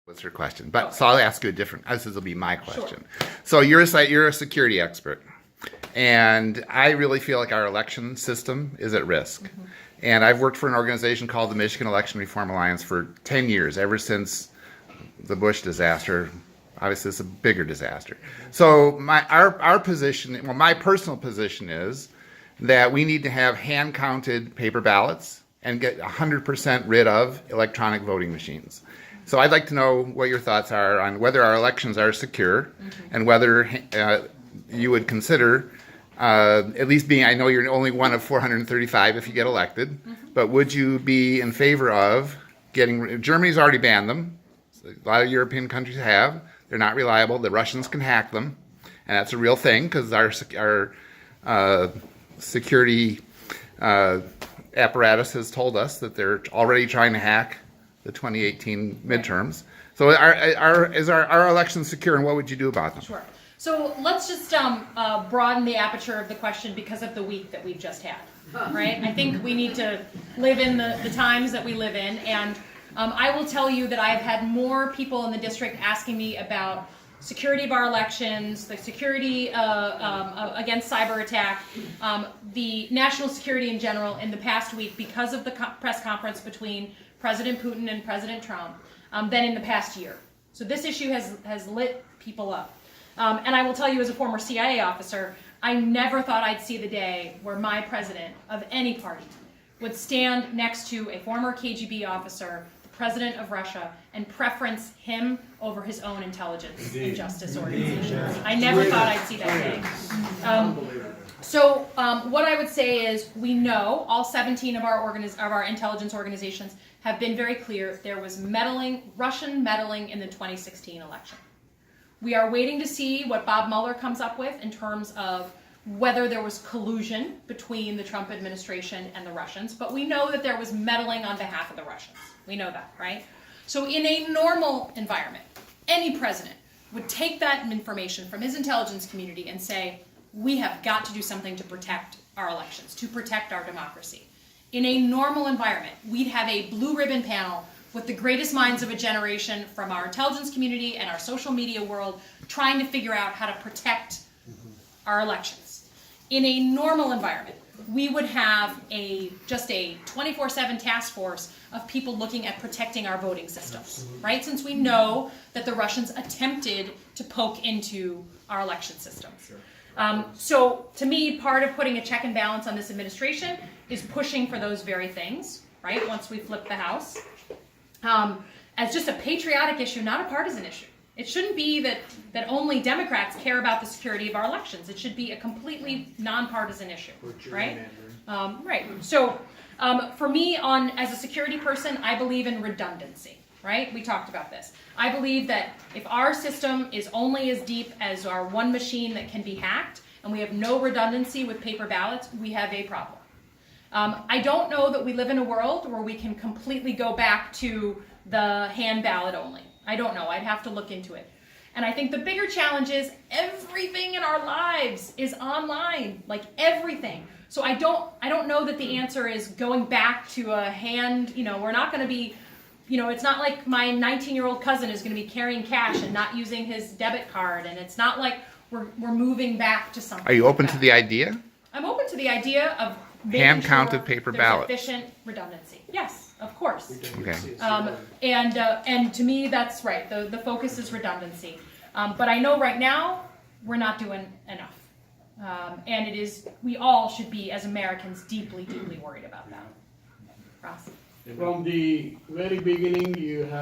What's her question? But so I'll ask you a different. This will be my question. Sure. So you're a security expert, and I really feel like our election system is at risk. Mm-hmm. And I've worked for an organization called the Michigan Election Reform Alliance for 10 years, ever since the Bush disaster. Obviously, it's a bigger disaster. So our position, well, my personal position is that we need to have hand-counted paper ballots and get 100% rid of electronic voting machines. So I'd like to know what your thoughts are on whether our elections are secure, and whether you would consider at least being, I know you're only one of 435 if you get elected, but would you be in favor of getting, Germany's already banned them, a lot of European countries have, they're not reliable, the Russians can hack them, and that's a real thing because our security apparatus has told us that they're already trying to hack the 2018 midterms. So is our election secure, and what would you do about them? Sure. So let's just broaden the aperture of the question because of the week that we've just had, right? I think we need to live in the times that we live in, and I will tell you that I've had more people in the district asking me about security of our elections, the security against cyber attack, the national security in general in the past week because of the press conference between President Putin and President Trump than in the past year. So this issue has lit people up. And I will tell you, as a former CIA officer, I never thought I'd see the day where my president of any party would stand next to a former KGB officer, the president of Russia, and preference him over his own intelligence and justice organizations. I never thought I'd see that day. So what I would say is, we know all 17 of our intelligence organizations have been very clear there was meddling, Russian meddling in the 2016 election. We are waiting to see what Bob Mueller comes up with in terms of whether there was collusion between the Trump administration and the Russians, but we know that there was meddling on behalf of the Russians. We know that, right? So in a normal environment, any president would take that information from his intelligence community and say, we have got to do something to protect our elections, to protect our democracy. In a normal environment, we'd have a blue ribbon panel with the greatest minds of a generation from our intelligence community and our social media world trying to figure out how to protect our elections. In a normal environment, we would have just a 24/7 task force of people looking at protecting our voting systems, right? Since we know that the Russians attempted to poke into our election systems. So to me, part of putting a check and balance on this administration is pushing for those very things, right? Once we flip the House. As just a patriotic issue, not a partisan issue. It shouldn't be that only Democrats care about the security of our elections. It should be a completely nonpartisan issue, right? Right. So for me, as a security person, I believe in redundancy, right? We talked about this. I believe that if our system is only as deep as our one machine that can be hacked, and we have no redundancy with paper ballots, we have a problem. I don't know that we live in a world where we can completely go back to the hand ballot only. I don't know. I'd have to look into it. And I think the bigger challenge is everything in our lives is online, like everything. So I don't know that the answer is going back to a hand, we're not going to be, it's not like my 19-year-old cousin is going to be carrying cash and not using his debit card. And it's not like we're moving back to something. Are you open to the idea? I'm open to the idea of hand-counted paper ballots. Efficient redundancy. Yes, of course. Okay. And to me, that's right. The focus is redundancy. But I know right now we're not doing enough. And we all should be, as Americans, deeply, deeply worried about that. Ross? From the very beginning, you have